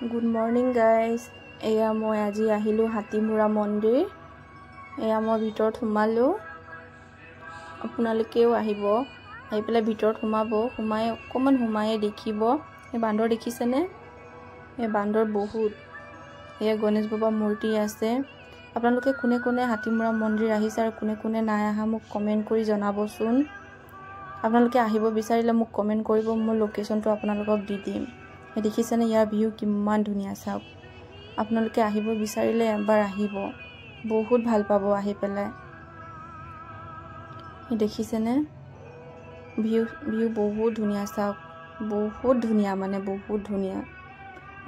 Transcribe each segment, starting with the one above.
Good morning guys. Eya moi aji ahilu Hatimura Mondir. Eya moi bhitor thumalu. Apunalekeu ahibo. Ahi pele bhitor thumabo. Humai okoman humaye dekhibo. E bandor dekhise ne? E bandor bahut. Eya Ganesh Baba murti ase. আপোনালোকে কোনে কোনে হাতিমুৰা মন্দিৰ আহিছে আৰু কোনে কোনে নাই আহা মোক কমেন্ট কৰি জনাবচোন আপোনালোকে আহিব বিচাৰিলে মোক কমেন্ট কৰিব মোৰ লোকেশনটো আপোনালোকক দি দিম এই দেখিছেনে ইয়াৰ ভিউ কিমান ধুনিয়া চাওক আপোনালোকে আহিব বিচাৰিলে এবাৰ আহিব বহুত ভাল পাব আহি পেলাই এই দেখিছেনে ভিউ বহুত ধুনিয়া চাওক বহুত ধুনিয়া মানে বহুত ধুনিয়া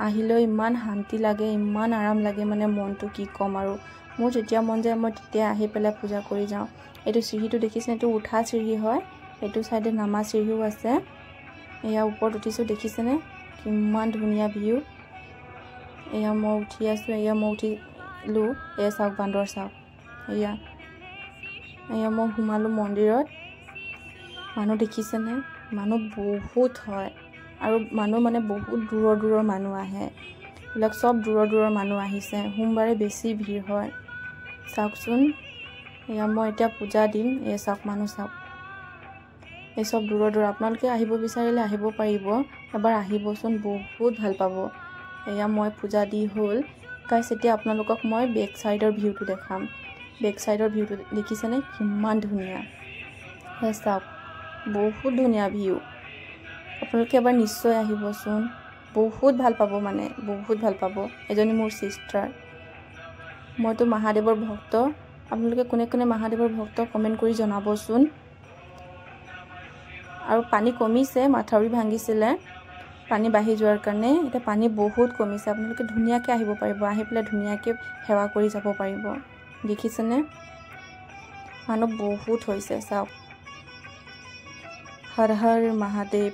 আহিলে ইমান শান্তি লাগে ইমান আৰাম লাগে মানে মনটো কি কম আৰু মোৰ যেতিয়া মন যায় মই তেতিয়া আহি পেলাই পূজা কৰি যাওঁ এটো সিহিটো দেখিছেনে এটো উঠা সিহি হয় এটো সাইডে নামা সিহিও আছে এয়া ওপৰত উঠিছো দেখিছেনে কিমান ধুনিয়া ভিউ এয়া মই উঠি আছো এয়া মই উঠিলো এ চাওক বান্দৰ চাওক এয়া মই হুমালো মন্দিৰত মানুহ দেখিছেনে মানুহ বহুত হয় আৰু মানুহ মানে বহুত দূৰৰ মানুহ আহে লক সব দূৰৰ মানুহ আহিছে সোমবাৰে বেছি ভিৰ হয় চাওকচোন এয়া মই এতিয়া পূজা দিম এ চাওক মানুহ চাওক এই সব দূৰৰ আপোনালোকে আহিব বিচাৰিলে আহিব পাৰিব এবাৰ আহিবচোন বহুত ভাল পাব এয়া মই পূজা দি হ'ল গাইস এতিয়া আপোনালোকক মই বেক সাইডৰ ভিউটো দেখাম বেক সাইডৰ ভিউটো দেখিছেনে কিমান ধুনিয়া হে চাওক বহুত ধুনিয়া ভিউ আপোনালোকে এবাৰ নিশ্চয় আহিবচোন বহুত ভাল পাব মানে বহুত ভাল পাব এজনী মোৰ সিস্টাৰ মইতো মহাদেৱৰ ভক্ত আপোনালোকে কোনে কোনে মহাদেৱৰ ভক্ত কমেন্ট কৰি জনাবচোন আৰু পানী কমিছে মাথাউৰি ভাঙিছিলে পানী বাঢ়ি যোৱাৰ কাৰণে এটা পানী বহুত কমিছে আপোনালোকে ধুনিয়াকে আহিব পাৰিব আহি পেলাই ধুনিয়াকে সেৱা কৰি যাব পাৰিব দেখিছেনে মানুহ বহুত হৈছে চাওক হৰ হৰ মহাদেৱ